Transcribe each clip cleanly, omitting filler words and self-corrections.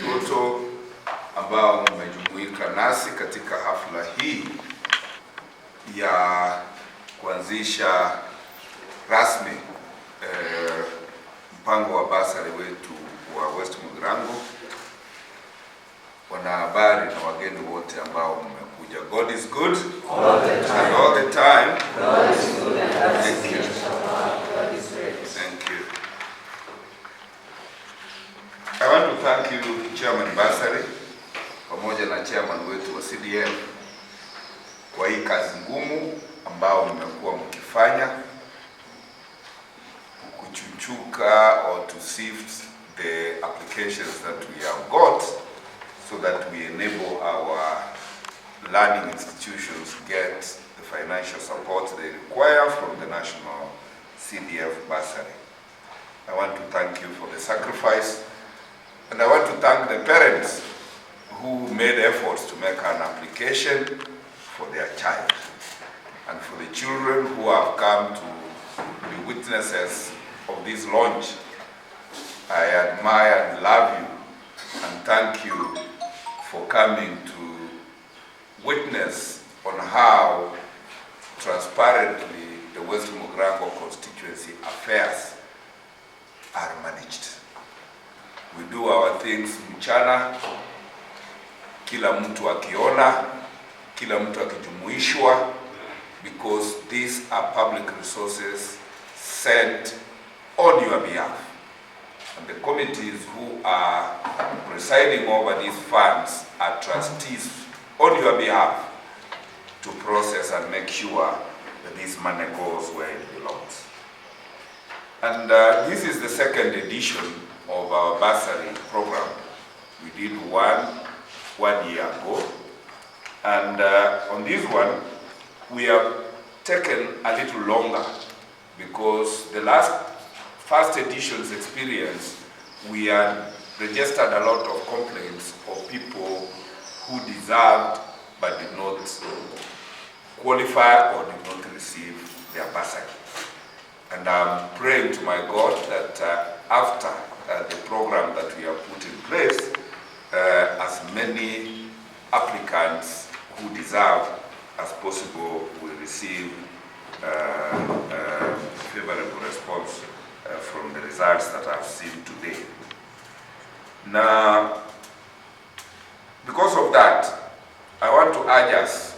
watoto ambao mmejumuika nasi katika hafla hii ya kuanzisha rasmi mpango wa basari wetu wa West Mogirango, wanahabari na wageni wote ambao mmekuja. God is good all the time. And all the time. God is good and Thank you. God is great. Thank you. I want to thank you, Chairman Basari, pamoja na chairman wetu wa CDF kwa hii kazi ngumu ambao mmekuwa mkifanya kuchuchuka or to sift the applications that we have got so that we enable our learning institutions get the financial support they require from the national CDF bursary. I want to thank you for the sacrifice, and I want to thank the parents who made efforts to make an application for their child, and for the children who have come to be witnesses of this launch. I admire and love you, and thank you for coming to witness on how transparently the West Mogirango constituency affairs are managed. We do our things mchana, kila mtu akiona, kila mtu akijumuishwa, because these are public resources sent on your behalf. And the committees who are presiding over these funds are trustees on your behalf to process and make sure that this money goes where it belongs. And this is the second edition of our bursary program. We did one year ago. And on this one, we have taken a little longer because the first edition's experience, we had registered a lot of complaints of people who deserved but did not qualify or did not receive their bursary. And I'm praying to my God that after the program that we have put in place, as many applicants who deserve as possible will receive favorable response from the results that I've seen today. Now, because of that, I want to urge us,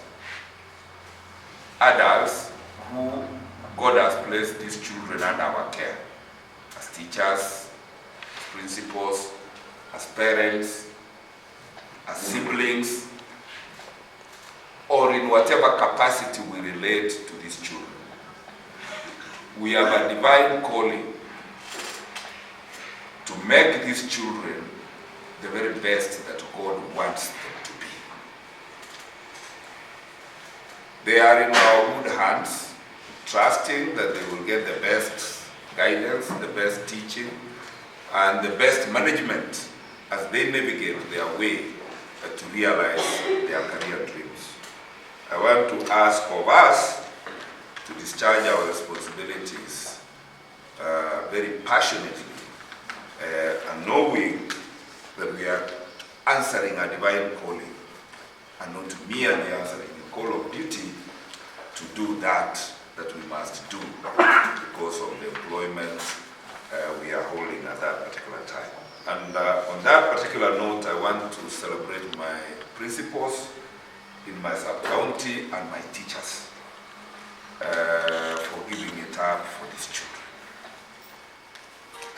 adults who God has placed these children under our care, as teachers, as principals, as parents, as siblings, or in whatever capacity we relate to these children. We have a divine calling to make these children the very best that God wants them to be. They are in our good hands, trusting that they will get the best guidance, the best teaching, and the best management as they navigate their way to realize their career dreams. I want to ask of us to discharge our responsibilities very passionately, and knowing that we are answering a divine calling and not merely answering the call of duty to do that we must do because of the employment we are holding at that particular time. And on that particular note, I want to celebrate my principals in my sub-county and my teachers for giving it up for these children.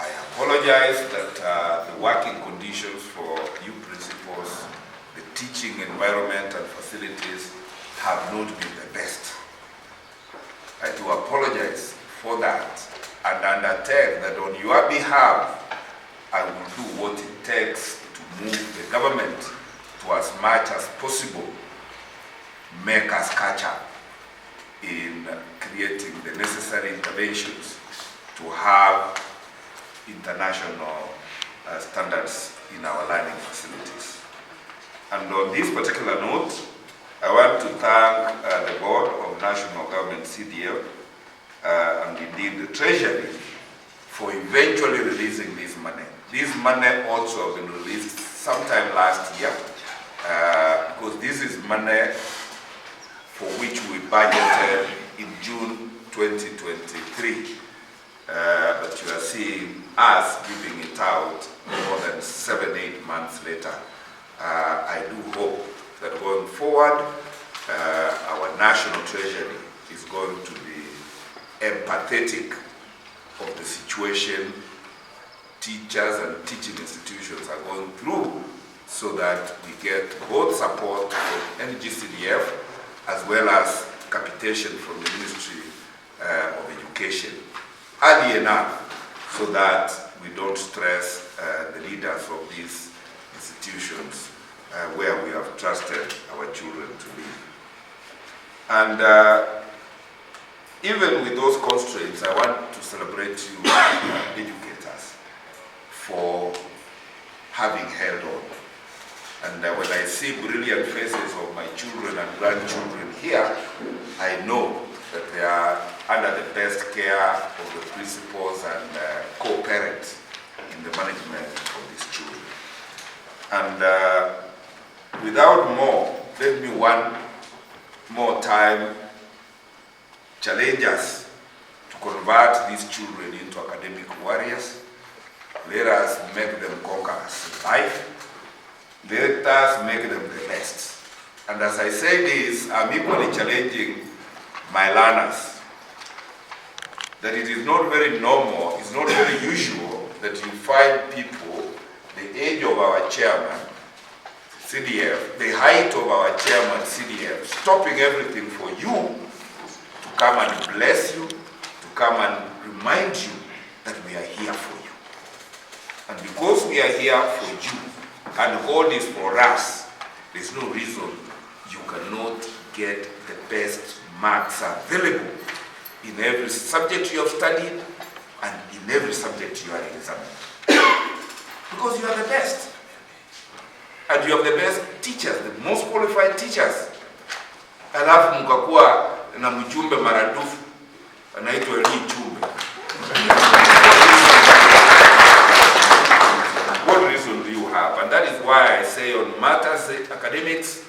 I apologize that the working conditions for you principals, the teaching environment and facilities have not been the best. I do apologize for that and undertake that on your behalf, I will do what it takes to move the government to as much as possible make us catch up in creating the necessary interventions to have international standards in our learning facilities. And on this particular note, I want to thank the Board of National Government CDF and indeed the Treasury for eventually releasing this money. This money also has been released sometime last year, because this is money for which we budgeted in June 2023. But you are seeing us giving it out more than 7-8 months later. I do hope that going forward, our national treasury is going to be empathetic of the situation teachers and teaching institutions are going through, so that we get both support from CDF as well as capitation from the Ministry of Education early enough, so that we don't stress the leaders of these institutions where we have trusted our children to live. And even with those constraints, I want to celebrate you educators for having held on. And when I see brilliant faces of my children and grandchildren here, I know that they are under the best care of the principals and co-parents in the management of these children. And without more, let me one more time challenge us to convert these children into academic warriors. Let us make them conquerors in life. Let us make them the best. And as I say this, I'm equally challenging my learners that it is not very normal, it's not very usual that you find people the age of our chairman, CDF, the height of our chairman, CDF, stopping everything for you to come and bless you, to come and remind you that we are here for you. And because we are here for you, and God is for us, there's no reason you cannot get the best marks available in every subject you have studied and in every subject you are examining. Because you are the best. And you have the best teachers, the most qualified teachers. Alafu mkakuwa na mjumbe maradufu anaitwa Eli Chumbe. What reason do you have? And that is why I say on matters academics,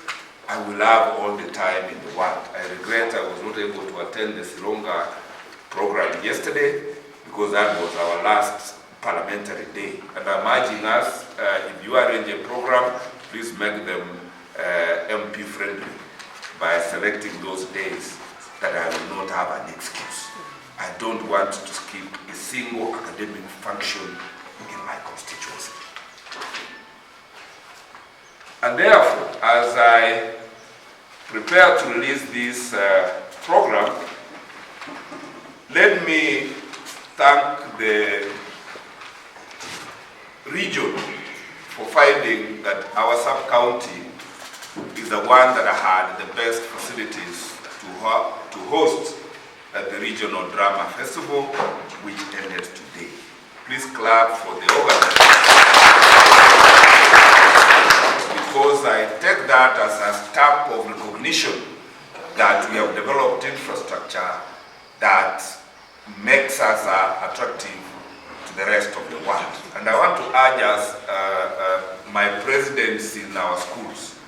I will have all the time in the world. I regret I was not able to attend the Silonga program yesterday because that was our last parliamentary day. And I'm urging us, if you arrange a program, please make them MP friendly by selecting those days that I will not have an excuse. I don't want to skip a single academic function in my constituency. And therefore, as I prepare to release this program, let me thank the region for finding that our sub-county is the one that had the best facilities to host the regional drama festival, which ended today. Please clap for the organizers, because I take that as a stamp of recognition that we have developed infrastructure that makes us attractive to the rest of the world. And I want to urge us, my presidents in our schools,